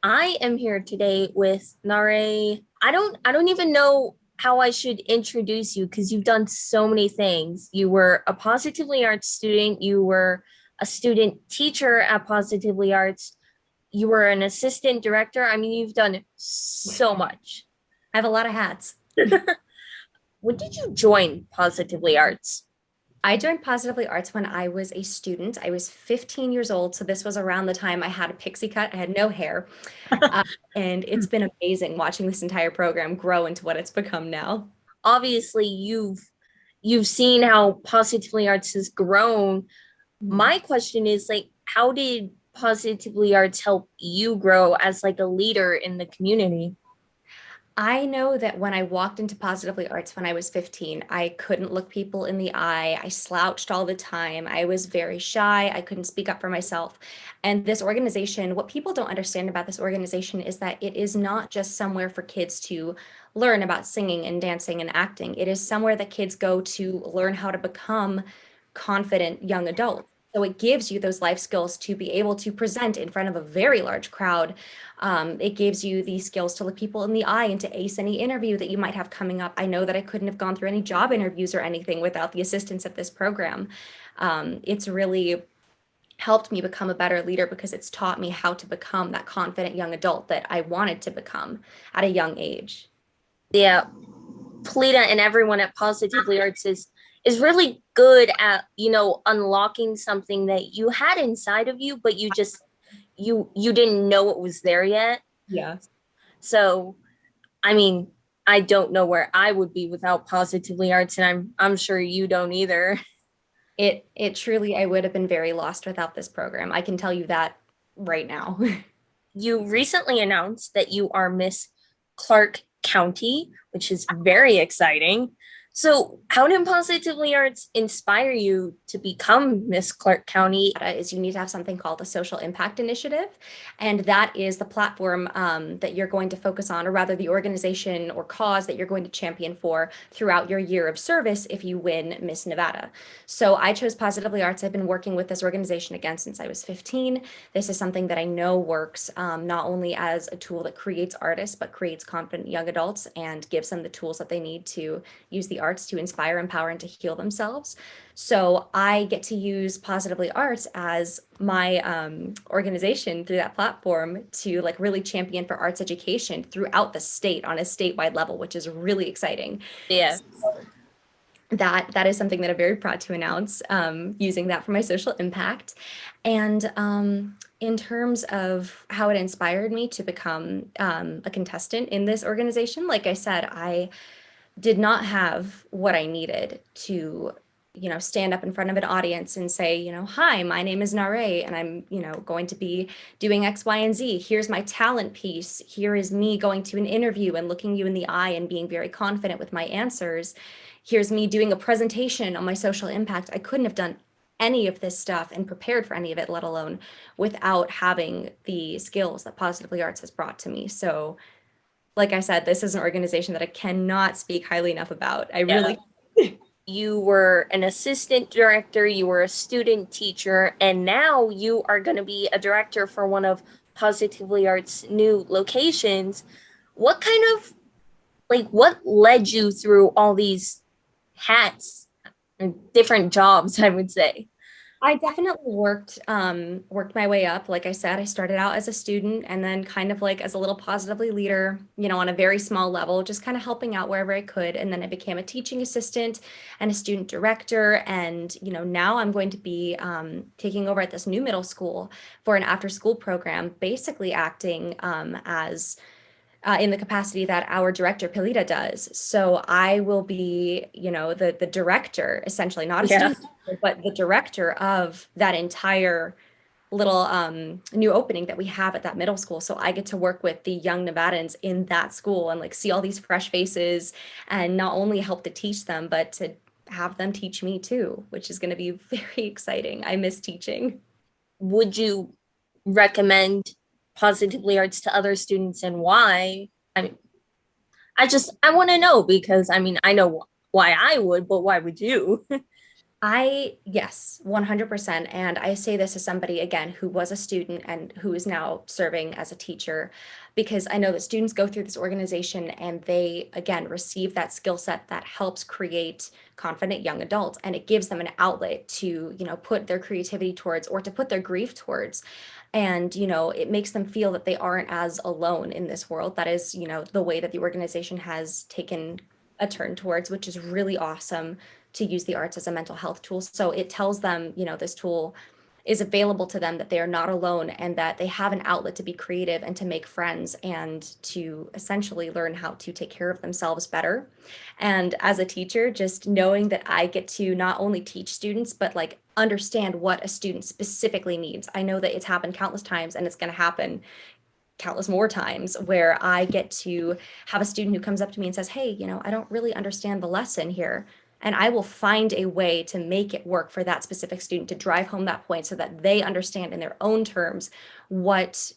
I am here today with Narée. I don't even know how I should introduce you because you've done so many things. You were a Positively Arts student, you were a student teacher at Positively Arts, you were an assistant director. I mean, you've done so much. I have a lot of hats. When did you join Positively Arts? I joined Positively Arts when I was a student. I was 15 years old, so this was around the time I had a pixie cut. I had no hair. Uh, and it's been amazing watching this entire program grow into what it's become now. Obviously, you've seen how Positively Arts has grown. Mhm. My question is like, how did Positively Arts help you grow as like a leader in the community? I know that when I walked into Positively Arts when I was 15, I couldn't look people in the eye. I slouched all the time. I was very shy. I couldn't speak up for myself. And this organization, what people don't understand about this organization is that it is not just somewhere for kids to learn about singing and dancing and acting. It is somewhere that kids go to learn how to become confident young adults. So it gives you those life skills to be able to present in front of a very large crowd. It gives you the skills to look people in the eye and to ace any interview that you might have coming up. I know that I couldn't have gone through any job interviews or anything without the assistance of this program. It's really helped me become a better leader because it's taught me how to become that confident young adult that I wanted to become at a young age. Yeah, Polita and everyone at Positively Arts is really good at, unlocking something that you had inside of you, but you didn't know it was there yet. Yeah. So, I mean, I don't know where I would be without Positively Arts, and I'm sure you don't either. It truly, I would have been very lost without this program. I can tell you that right now. You recently announced that you are Miss Clark County, which is very exciting. So, how did Positively Arts inspire you to become Miss Clark County? Is you need to have something called a social impact initiative. And that is the platform that you're going to focus on, or rather, the organization or cause that you're going to champion for throughout your year of service if you win Miss Nevada. So I chose Positively Arts. I've been working with this organization again since I was 15. This is something that I know works not only as a tool that creates artists, but creates confident young adults and gives them the tools that they need to use the arts to inspire, empower, and to heal themselves. So I get to use Positively Arts as my organization through that platform to like really champion for arts education throughout the state on a statewide level, which is really exciting. Yeah. That is something that I'm very proud to announce, using that for my social impact. And in terms of how it inspired me to become a contestant in this organization, like I said, I did not have what I needed to, stand up in front of an audience and say, hi, my name is Narée, and I'm, going to be doing X, Y, and Z. Here's my talent piece. Here is me going to an interview and looking you in the eye and being very confident with my answers. Here's me doing a presentation on my social impact. I couldn't have done any of this stuff and prepared for any of it, let alone without having the skills that Positively Arts has brought to me. So, like I said, this is an organization that I cannot speak highly enough about. I Yeah. really, You were an assistant director, you were a student teacher, and now you are going to be a director for one of Positively Arts' new locations. What kind of what led you through all these hats and different jobs, I would say? I definitely worked my way up. Like I said, I started out as a student and then kind of like as a little positively leader, on a very small level, just kind of helping out wherever I could. And then I became a teaching assistant and a student director. And, now I'm going to be taking over at this new middle school for an after school program, basically acting as in the capacity that our director Pilita does. So I will be, the director, essentially, not a Yeah. student, but the director of that entire little new opening that we have at that middle school. So I get to work with the young Nevadans in that school and like see all these fresh faces and not only help to teach them, but to have them teach me too, which is going to be very exciting. I miss teaching. Would you recommend Positively Arts to other students and why? I mean, I want to know because I mean, I know why I would, but why would you? Yes, 100%. And I say this as somebody, again, who was a student and who is now serving as a teacher, because I know that students go through this organization and they, again, receive that skill set that helps create confident young adults. And it gives them an outlet to, put their creativity towards or to put their grief towards. And, it makes them feel that they aren't as alone in this world. That is, the way that the organization has taken a turn towards, which is really awesome to use the arts as a mental health tool. So it tells them, this tool is available to them, that they are not alone and that they have an outlet to be creative and to make friends and to essentially learn how to take care of themselves better. And as a teacher, just knowing that I get to not only teach students, but like understand what a student specifically needs. I know that it's happened countless times and it's going to happen countless more times where I get to have a student who comes up to me and says, "Hey, I don't really understand the lesson here." And I will find a way to make it work for that specific student to drive home that point so that they understand in their own terms what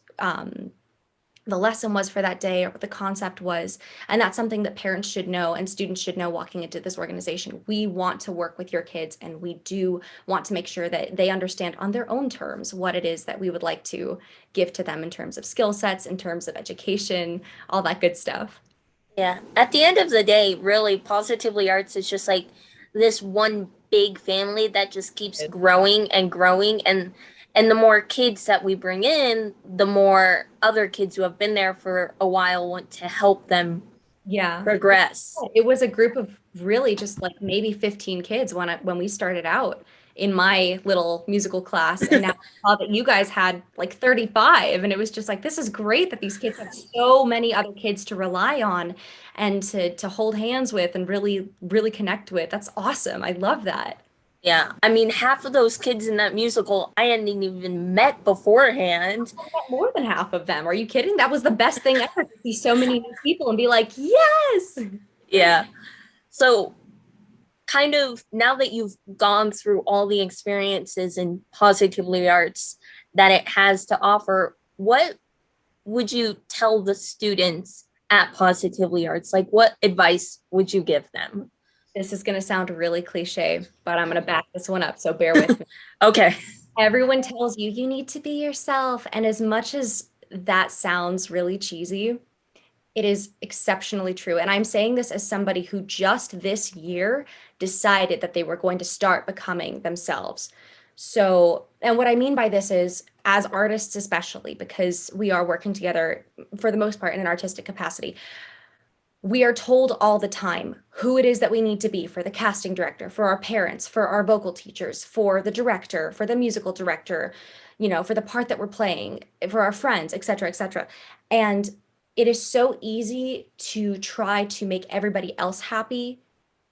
the lesson was for that day or what the concept was. And that's something that parents should know and students should know walking into this organization. We want to work with your kids and we do want to make sure that they understand on their own terms what it is that we would like to give to them in terms of skill sets, in terms of education, all that good stuff. Yeah. At the end of the day, really, Positively Arts is just like this one big family that just keeps growing and growing, and the more kids that we bring in, the more other kids who have been there for a while want to help them Yeah. progress. It was a group of really just like maybe 15 kids when we started out in my little musical class. And now I saw that you guys had like 35. And it was just like, this is great that these kids have so many other kids to rely on and to hold hands with and really, really connect with. That's awesome. I love that. Yeah. I mean, half of those kids in that musical I hadn't even met beforehand. I met more than half of them. Are you kidding? That was the best thing ever to see so many new people and be like, yes. Yeah. So, kind of now that you've gone through all the experiences in Positively Arts that it has to offer, what would you tell the students at Positively Arts? Like, what advice would you give them? This is going to sound really cliche, but I'm going to back this one up. So bear with me. Okay. Everyone tells you you need to be yourself. And as much as that sounds really cheesy, it is exceptionally true. And I'm saying this as somebody who just this year decided that they were going to start becoming themselves. So, and what I mean by this is, as artists, especially because we are working together for the most part in an artistic capacity, we are told all the time who it is that we need to be for the casting director, for our parents, for our vocal teachers, for the director, for the musical director, for the part that we're playing, for our friends, et cetera, et cetera. And it is so easy to try to make everybody else happy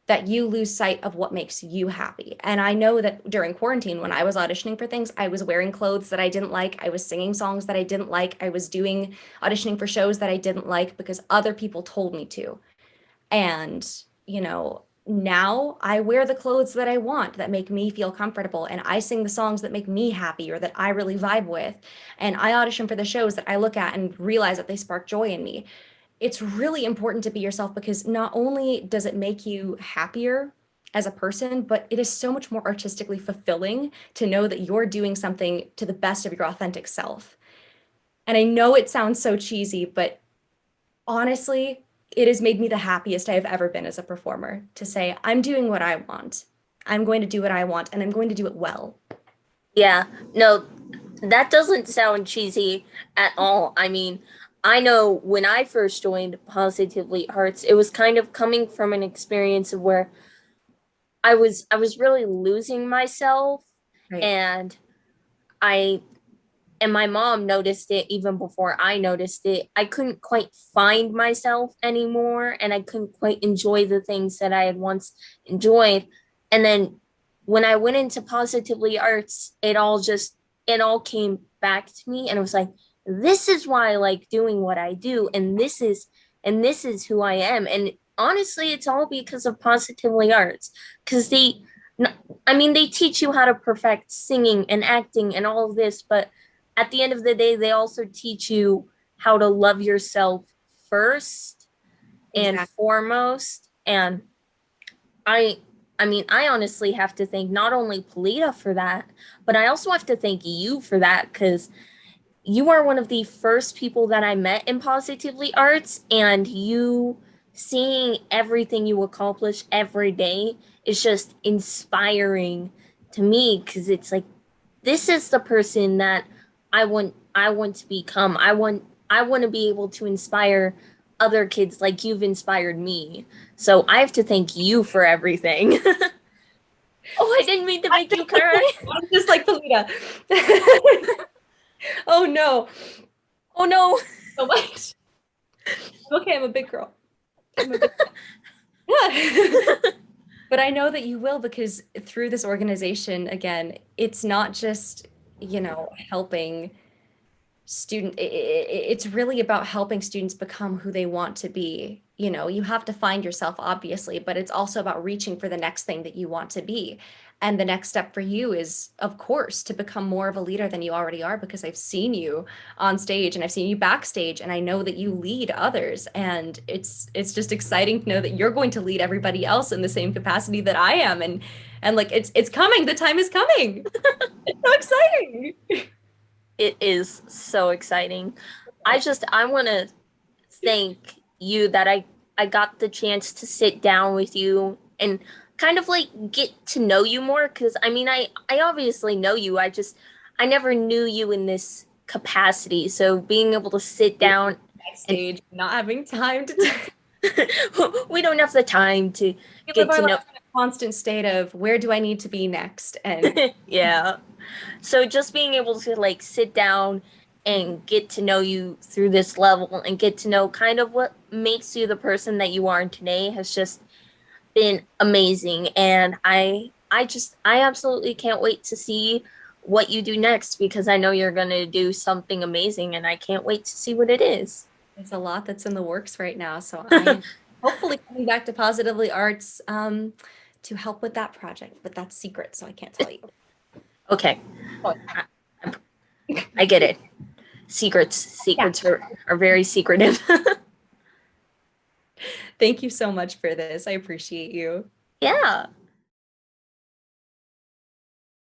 that you lose sight of what makes you happy. And I know that during quarantine, when I was auditioning for things, I was wearing clothes that I didn't like. I was singing songs that I didn't like. I was doing auditioning for shows that I didn't like because other people told me to. And, now I wear the clothes that I want that make me feel comfortable. And I sing the songs that make me happy or that I really vibe with. And I audition for the shows that I look at and realize that they spark joy in me. It's really important to be yourself because not only does it make you happier as a person, but it is so much more artistically fulfilling to know that you're doing something to the best of your authentic self. And I know it sounds so cheesy, but honestly, it has made me the happiest I've ever been as a performer to say, I'm doing what I want. I'm going to do what I want, and I'm going to do it well. Yeah. No, that doesn't sound cheesy at all. I mean, I know when I first joined Positively Arts, it was kind of coming from an experience of where I was really losing myself, Right. and I and my mom noticed it even before I noticed it. I couldn't quite find myself anymore, and I couldn't quite enjoy the things that I had once enjoyed. And then when I went into Positively Arts, it all came back to me, and it was like, this is why I like doing what I do, and this is who I am. And honestly, it's all because of Positively Arts, because I mean, they teach you how to perfect singing and acting and all of this, but at the end of the day, they also teach you how to love yourself first and Exactly. foremost. And I I mean, I honestly have to thank not only Polita for that, but I also have to thank you for that because you are one of the first people that I met in Positively Arts, and you seeing everything you accomplish every day is just inspiring to me because it's like this is the person that I want to become. I want to be able to inspire other kids like you've inspired me. So I have to thank you for everything. Oh, I didn't mean to make you cry. I'm just like Polita. Oh no. Oh no. So much. Okay, I'm a big girl. I'm a big yeah. But I know that you will because through this organization, again, it's not just, helping it's really about helping students become who they want to be. You have to find yourself, obviously, but it's also about reaching for the next thing that you want to be. And the next step for you is, of course, to become more of a leader than you already are, because I've seen you on stage and I've seen you backstage, and I know that you lead others. And it's just exciting to know that you're going to lead everybody else in the same capacity that I am. And like it's coming. The time is coming. It's so exciting. It is so exciting. I want to thank you that I got the chance to sit down with you and kind of like get to know you more because I mean I obviously know you. I never knew you in this capacity. So being able to sit down and Backstage, not having time to we don't have the time to we live get our to know life in a constant state of where do I need to be next? And yeah. So just being able to like sit down and get to know you through this level and get to know kind of what makes you the person that you are today has just been amazing. And I absolutely can't wait to see what you do next because I know you're going to do something amazing and I can't wait to see what it is. there's a lot that's in the works right now. So I am hopefully coming back to Positively Arts to help with that project, but that's secret, so I can't tell you. Okay. Oh, I, I get it. yeah. Secrets are very secretive. Thank you so much for this. I appreciate you. Yeah.